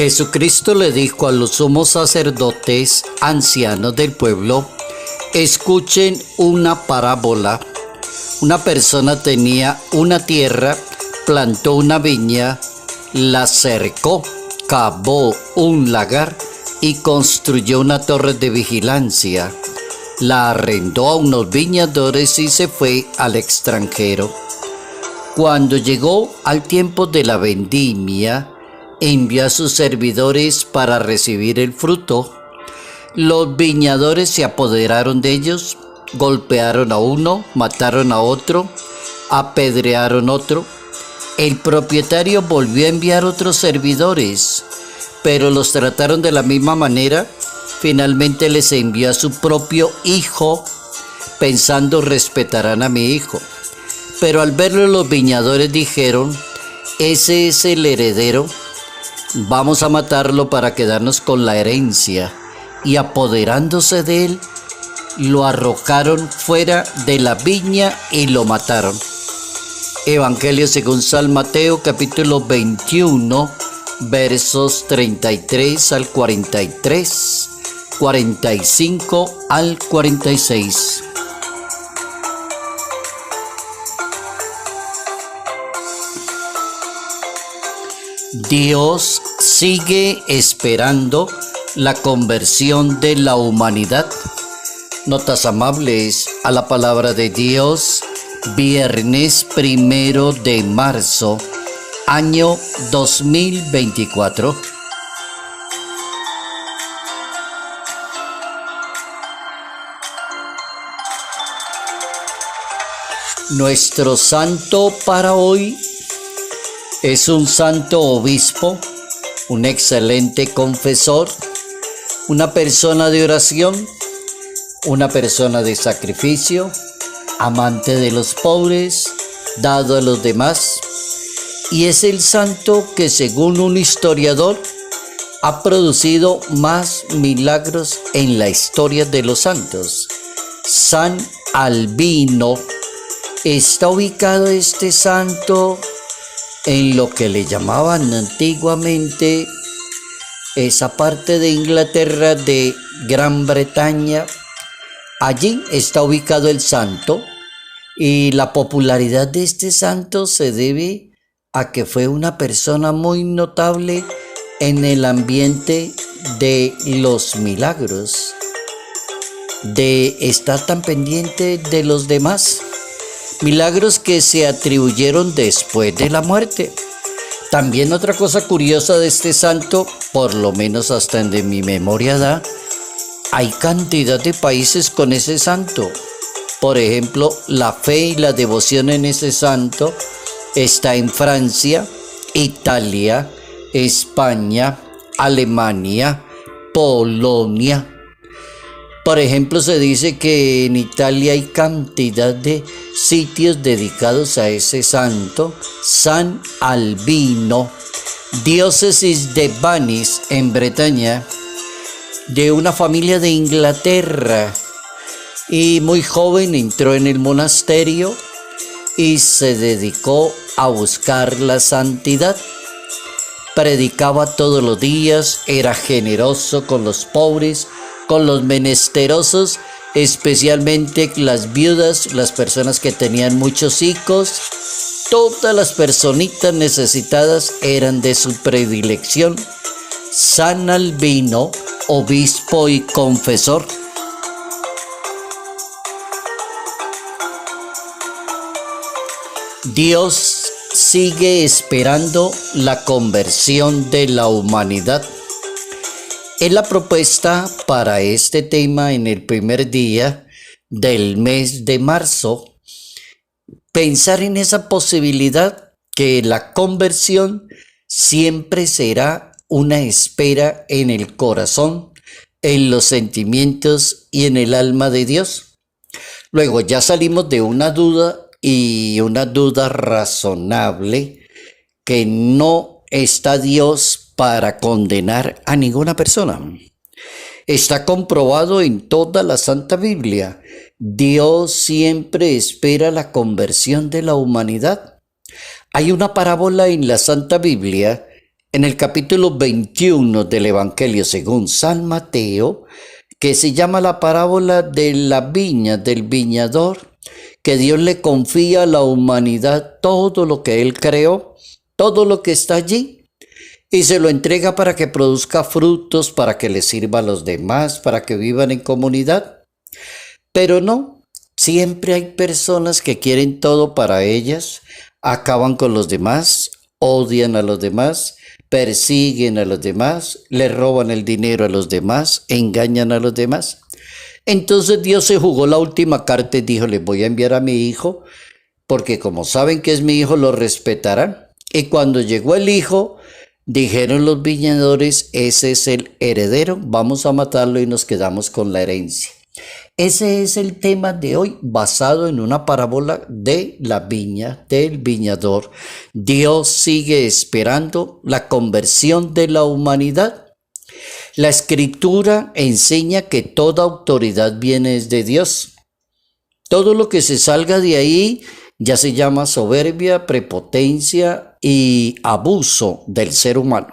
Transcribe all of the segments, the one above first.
Jesucristo le dijo a los sumos sacerdotes ancianos del pueblo: escuchen una parábola. Una persona tenía una tierra, plantó una viña, la cercó, cavó un lagar y construyó una torre de vigilancia. La arrendó a unos viñadores y se fue al extranjero. Cuando llegó al tiempo de la vendimia, envió a sus servidores para recibir el fruto. Los viñadores se apoderaron de ellos, golpearon a uno, mataron a otro, apedrearon otro. El propietario volvió a enviar otros servidores, pero los trataron de la misma manera. Finalmente les envió a su propio hijo, pensando: respetarán a mi hijo. Pero al verlo, los viñadores dijeron: ese es el heredero, vamos a matarlo para quedarnos con la herencia. Y apoderándose de él, lo arrojaron fuera de la viña y lo mataron. Evangelio según San Mateo, capítulo 21, versos 33 al 43, 45 al 46. Dios sigue esperando la conversión de la humanidad. Notas amables a la palabra de Dios, viernes 1 de marzo, año 2024. Nuestro santo para hoy es un santo obispo, un excelente confesor, una persona de oración, una persona de sacrificio, amante de los pobres, dado a los demás, y es el santo que, según un historiador, ha producido más milagros en la historia de los santos. San Albino. Está ubicado este santo en lo que le llamaban antiguamente esa parte de Inglaterra de Gran Bretaña. Allí está ubicado el santo, y la popularidad de este santo se debe a que fue una persona muy notable en el ambiente de los milagros, de estar tan pendiente de los demás. Milagros que se atribuyeron después de la muerte. También otra cosa curiosa de este santo, por lo menos hasta en de mi memoria da, hay cantidad de países con ese santo. Por ejemplo, la fe y la devoción en ese santo está en Francia, Italia, España, Alemania, Polonia. Por ejemplo, se dice que en Italia hay cantidad de sitios dedicados a ese santo, San Albino, diócesis de Banis, en Bretaña, de una familia de Inglaterra, y muy joven entró en el monasterio y se dedicó a buscar la santidad. Predicaba todos los días, era generoso con los pobres, con los menesterosos, especialmente las viudas, las personas que tenían muchos hijos. Todas las personitas necesitadas eran de su predilección. San Albino, obispo y confesor. Dios sigue esperando la conversión de la humanidad. Es la propuesta para este tema en el primer día del mes de marzo. Pensar en esa posibilidad que la conversión siempre será una espera en el corazón, en los sentimientos y en el alma de Dios. Luego ya salimos de una duda, y una duda razonable, que no está Dios para condenar a ninguna persona. Está comprobado en toda la Santa Biblia. Dios siempre espera la conversión de la humanidad. Hay una parábola en la Santa Biblia en el capítulo 21 del Evangelio según San Mateo, que se llama la parábola de la viña, del viñador, que Dios le confía a la humanidad todo lo que Él creó, todo lo que está allí, y se lo entrega para que produzca frutos, para que le sirva a los demás, para que vivan en comunidad. Pero no, siempre hay personas que quieren todo para ellas, acaban con los demás, odian a los demás, persiguen a los demás, le roban el dinero a los demás, engañan a los demás. Entonces Dios se jugó la última carta y dijo, les voy a enviar a mi hijo, porque como saben que es mi hijo, lo respetarán. Y cuando llegó el hijo, dijeron los viñadores, ese es el heredero, vamos a matarlo y nos quedamos con la herencia. Ese es el tema de hoy, basado en una parábola de la viña, del viñador. Dios sigue esperando la conversión de la humanidad. La Escritura enseña que toda autoridad viene de Dios. Todo lo que se salga de ahí ya se llama soberbia, prepotencia y abuso del ser humano.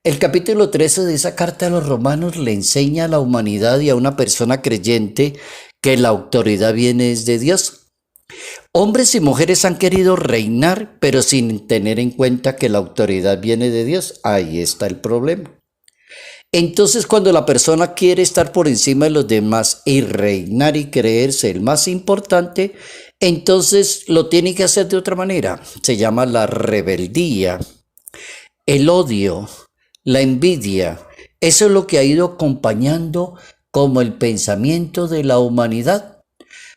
El capítulo 13 de esa carta a los romanos le enseña a la humanidad y a una persona creyente que la autoridad viene de Dios. Hombres y mujeres han querido reinar, pero sin tener en cuenta que la autoridad viene de Dios. Ahí está el problema. Entonces, cuando la persona quiere estar por encima de los demás y reinar y creerse el más importante, entonces lo tiene que hacer de otra manera. Se llama la rebeldía, el odio, la envidia. Eso es lo que ha ido acompañando como el pensamiento de la humanidad.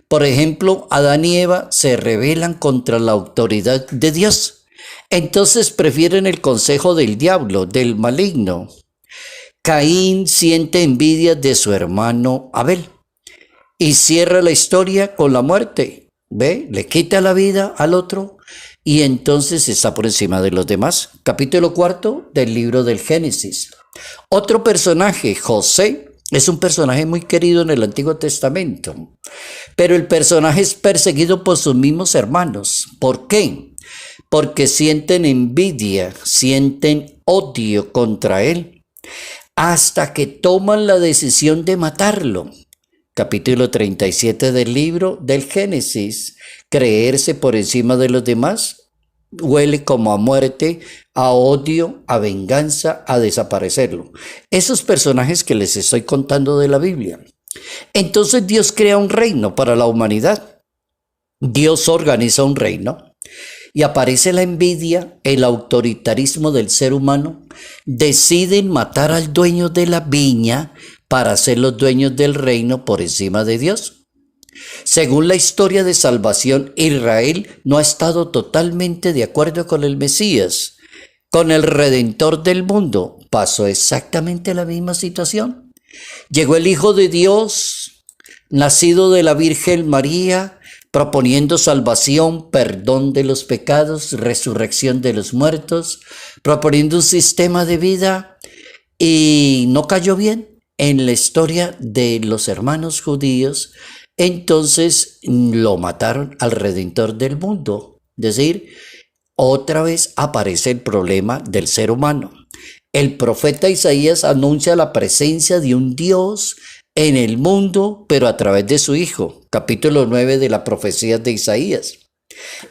Por ejemplo, Adán y Eva se rebelan contra la autoridad de Dios. Entonces prefieren el consejo del diablo, del maligno. Caín siente envidia de su hermano Abel y cierra la historia con la muerte. ¿Ve? Le quita la vida al otro y entonces está por encima de los demás. Capítulo 4 del libro del Génesis. Otro personaje, José, es un personaje muy querido en el Antiguo Testamento, pero el personaje es perseguido por sus mismos hermanos. ¿Por qué? Porque sienten envidia, sienten odio contra él, hasta que toman la decisión de matarlo. Capítulo 37 del libro del Génesis. Creerse por encima de los demás huele como a muerte, a odio, a venganza, a desaparecerlo. Esos personajes que les estoy contando de la Biblia. Entonces Dios crea un reino para la humanidad. Dios organiza un reino y aparece la envidia, el autoritarismo del ser humano. Deciden matar al dueño de la viña para ser los dueños del reino por encima de Dios. Según la historia de salvación, Israel no ha estado totalmente de acuerdo con el Mesías, con el Redentor del mundo. Pasó exactamente la misma situación. Llegó el Hijo de Dios, nacido de la Virgen María, proponiendo salvación, perdón de los pecados, resurrección de los muertos, proponiendo un sistema de vida, y no cayó bien en la historia de los hermanos judíos. Entonces lo mataron al Redentor del mundo. Es decir, otra vez aparece el problema del ser humano. El profeta Isaías anuncia la presencia de un Dios en el mundo, pero a través de su Hijo. Capítulo 9 de la profecía de Isaías.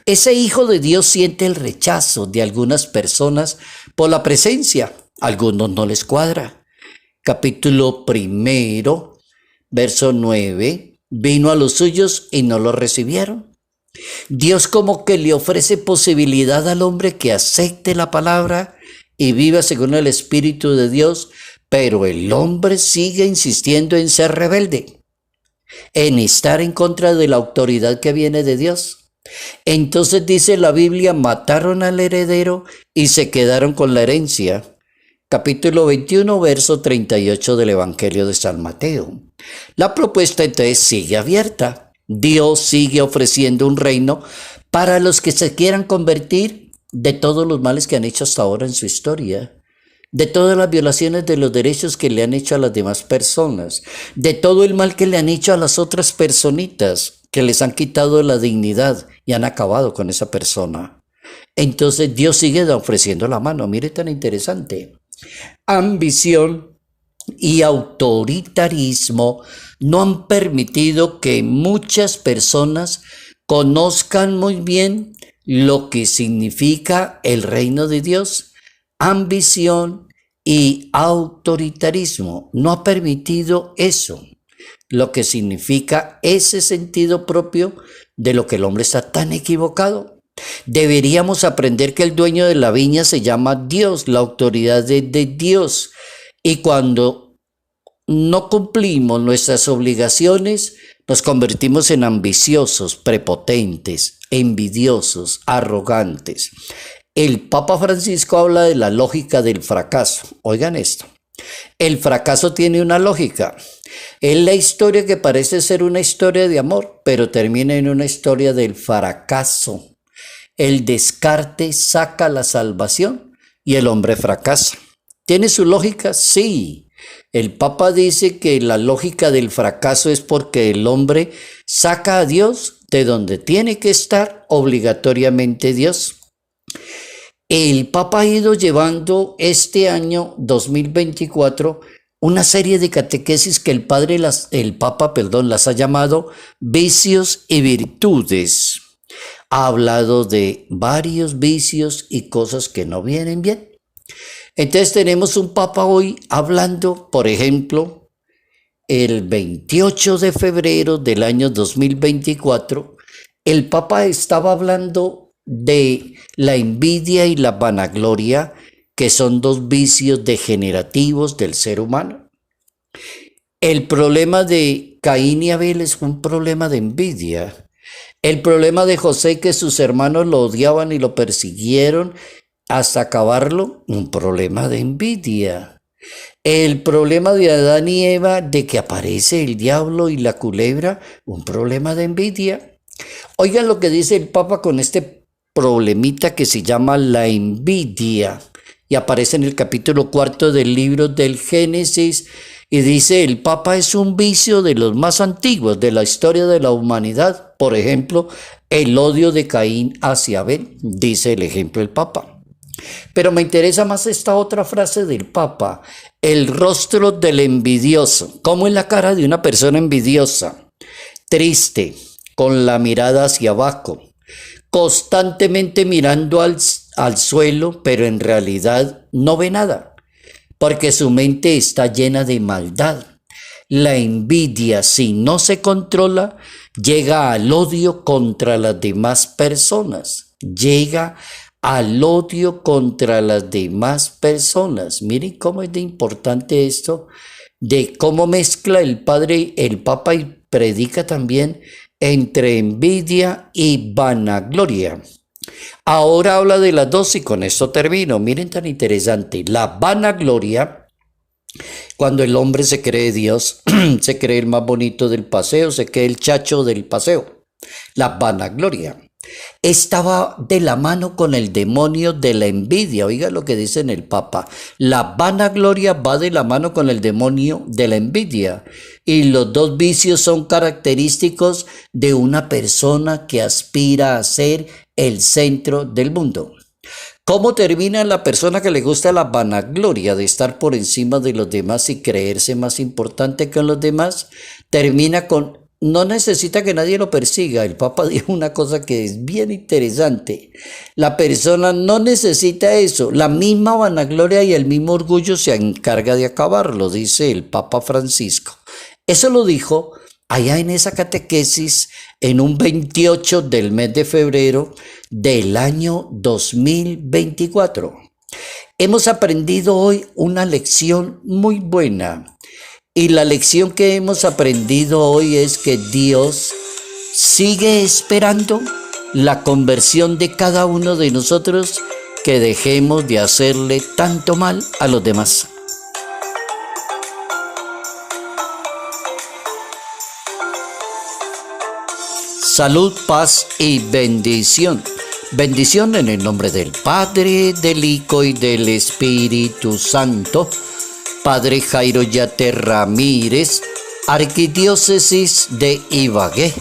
Ese Hijo de Dios siente el rechazo de algunas personas por la presencia. A algunos no les cuadra. Capítulo 1, verso 9. Vino a los suyos y no lo recibieron. Dios como que le ofrece posibilidad al hombre que acepte la palabra y viva según el Espíritu de Dios, pero el hombre sigue insistiendo en ser rebelde, en estar en contra de la autoridad que viene de Dios. Entonces dice la Biblia, mataron al heredero y se quedaron con la herencia. Capítulo 21, verso 38 del Evangelio de San Mateo. La propuesta entonces sigue abierta. Dios sigue ofreciendo un reino para los que se quieran convertir de todos los males que han hecho hasta ahora en su historia, de todas las violaciones de los derechos que le han hecho a las demás personas, de todo el mal que le han hecho a las otras personitas, que les han quitado la dignidad y han acabado con esa persona. entonces Dios sigue ofreciendo la mano. Mire tan interesante. Ambición y autoritarismo no han permitido que muchas personas conozcan muy bien lo que significa el reino de Dios. Ambición y autoritarismo no ha permitido eso, lo que significa ese sentido propio de lo que el hombre está tan equivocado. Deberíamos aprender que el dueño de la viña se llama Dios, la autoridad de Dios. Y cuando no cumplimos nuestras obligaciones, nos convertimos en ambiciosos, prepotentes, envidiosos, arrogantes. El Papa Francisco habla de la lógica del fracaso. Oigan esto. El fracaso tiene una lógica. Es la historia que parece ser una historia de amor, pero termina en una historia del fracaso. El descarte saca la salvación y el hombre fracasa. ¿Tiene su lógica? Sí. El Papa dice que la lógica del fracaso es porque el hombre saca a Dios de donde tiene que estar obligatoriamente Dios. El Papa ha ido llevando este año 2024 una serie de catequesis que el Papa las ha llamado vicios y virtudes. Ha hablado de varios vicios y cosas que no vienen bien. Entonces tenemos un Papa hoy hablando, por ejemplo, el 28 de febrero del año 2024, el Papa estaba hablando de la envidia y la vanagloria, que son dos vicios degenerativos del ser humano. El problema de Caín y Abel es un problema de envidia. El problema de José, que sus hermanos lo odiaban y lo persiguieron hasta acabarlo, un problema de envidia. El problema de Adán y Eva, de que aparece el diablo y la culebra, un problema de envidia. Oigan lo que dice el Papa con este problemita que se llama la envidia, y aparece en el capítulo 4 del libro del Génesis, y dice: el Papa es un vicio de los más antiguos de la historia de la humanidad. Por ejemplo, el odio de Caín hacia Abel, dice el ejemplo del Papa. Pero me interesa más esta otra frase del Papa: el rostro del envidioso. ¿Cómo es la cara de una persona envidiosa? Triste, con la mirada hacia abajo, constantemente mirando al suelo, pero en realidad no ve nada, porque su mente está llena de maldad. La envidia, si no se controla, llega al odio contra las demás personas. Llega al odio contra las demás personas. Miren cómo es de importante esto, de cómo mezcla el Papa y predica también entre envidia y vanagloria. Ahora habla de las dos y con esto termino. Miren tan interesante. La vanagloria, cuando el hombre se cree Dios, se cree el más bonito del paseo, se cree el chacho del paseo. La vanagloria estaba de la mano con el demonio de la envidia. Oiga lo que dice en el Papa: la vanagloria va de la mano con el demonio de la envidia, y los dos vicios son característicos de una persona que aspira a ser el centro del mundo. ¿Cómo termina la persona que le gusta la vanagloria de estar por encima de los demás y creerse más importante que los demás? Termina con: no necesita que nadie lo persiga. El Papa dijo una cosa que es bien interesante: la persona no necesita eso. La misma vanagloria y el mismo orgullo se encarga de acabarlo, dice el Papa Francisco. Eso lo dijo allá en esa catequesis en un 28 del mes de febrero del año 2024. Hemos aprendido hoy una lección muy buena. Y la lección que hemos aprendido hoy es que Dios sigue esperando la conversión de cada uno de nosotros, que dejemos de hacerle tanto mal a los demás. Salud, paz y bendición. Bendición en el nombre del Padre, del Hijo y del Espíritu Santo. Padre Jairo Yate Ramírez, Arquidiócesis de Ibagué.